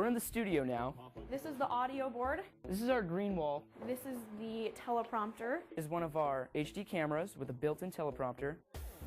We're in the studio now. This is the audio board. This is our green wall. This is the teleprompter. This is one of our HD cameras with a built-in teleprompter.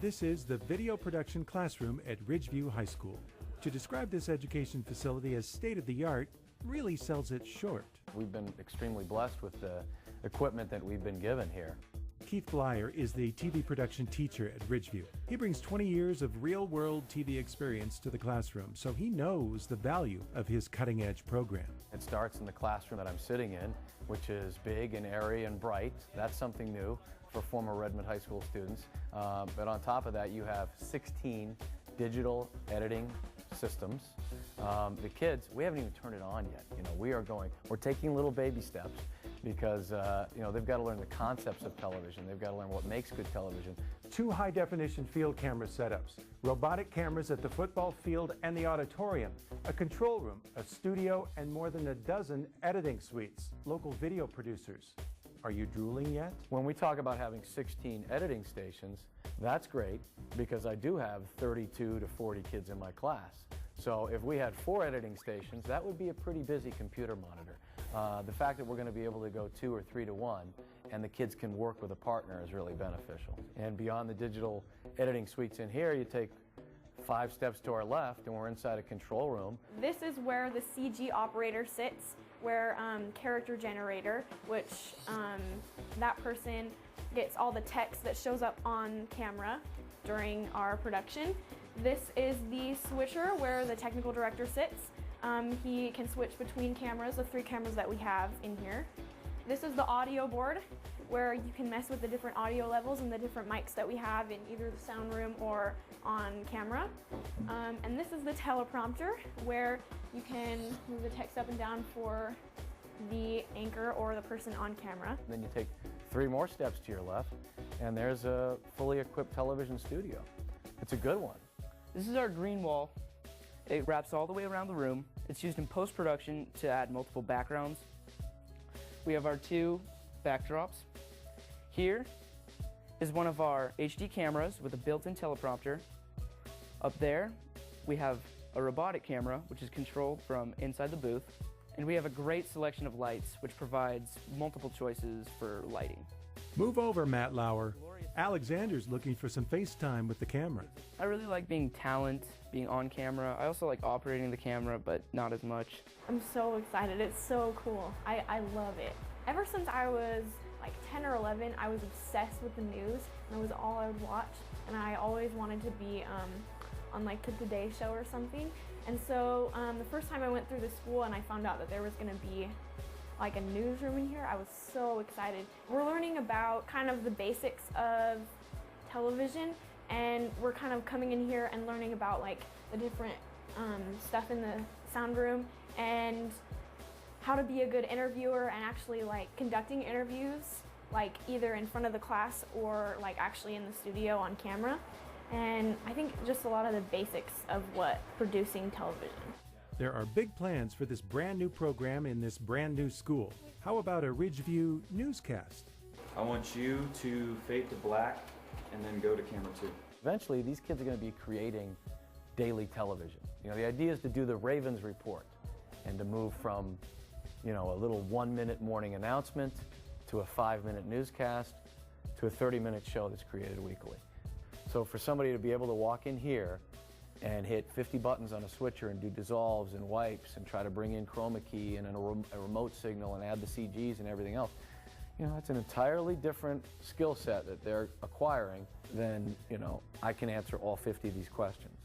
This is the video production classroom at Ridgeview High School. To describe this education facility as state-of-the-art really sells it short. We've been extremely blessed with the equipment that we've been given here. Keith Blyer is the TV production teacher at Ridgeview. He brings 20 years of real-world TV experience to the classroom, so he knows the value of his cutting-edge program. It starts in the classroom that I'm sitting in, which is big and airy and bright. That's something new for former Redmond High School students. But on top of that, you have 16 digital editing systems. The kids, we haven't even turned it on yet. We're taking little baby steps because they've got to learn the concepts of television. They've got to learn what makes good television. 2 high-definition field camera setups, robotic cameras at the football field and the auditorium, a control room, a studio, and more than a dozen editing suites. Local video producers. Are you drooling yet? When we talk about having 16 editing stations, that's great because I do have 32 to 40 kids in my class. So if we had 4 editing stations, that would be a pretty busy computer monitor. The fact that we're going to be able to go 2 or 3 to 1 and the kids can work with a partner is really beneficial. And beyond the digital editing suites in here, you take 5 steps to our left and we're inside a control room. This is where the CG operator sits, where character generator, which that person gets all the text that shows up on camera during our production. This is the switcher where the technical director sits. He can switch between cameras, the 3 cameras that we have in here. This is the audio board where you can mess with the different audio levels and the different mics that we have in either the sound room or on camera. And this is the teleprompter where you can move the text up and down for the anchor or the person on camera. Then you take 3 more steps to your left and there's a fully equipped television studio. It's a good one. This is our green wall. It wraps all the way around the room. It's used in post-production to add multiple backgrounds. We have our 2 backdrops. Here is one of our HD cameras with a built-in teleprompter. Up there, we have a robotic camera, which is controlled from inside the booth. And we have a great selection of lights, which provides multiple choices for lighting. Move over, Matt Lauer. Alexander's looking for some FaceTime with the camera. I really like being being on camera. I also like operating the camera, but not as much. I'm so excited. It's so cool. I love it. Ever since I was like 10 or 11, I was obsessed with the news, and it was all I would watch. And I always wanted to be on like the Today Show or something. And so the first time I went through the school and I found out that there was going to be like a newsroom in here, I was so excited. We're learning about kind of the basics of television, and we're kind of coming in here and learning about like the different stuff in the sound room and how to be a good interviewer and actually like conducting interviews like either in front of the class or like actually in the studio on camera. And I think just a lot of the basics of what producing television. There are big plans for this brand new program in this brand new school. How about a Ridgeview newscast? I want you to fade to black and then go to camera 2. Eventually, these kids are going to be creating daily television. The idea is to do the Ravens report and to move from, a little 1-minute morning announcement to a 5-minute newscast to a 30-minute show that's created weekly. So for somebody to be able to walk in here and hit 50 buttons on a switcher and do dissolves and wipes and try to bring in chroma key and a remote signal and add the CGs and everything else, it's an entirely different skill set that they're acquiring than, I can answer all 50 of these questions.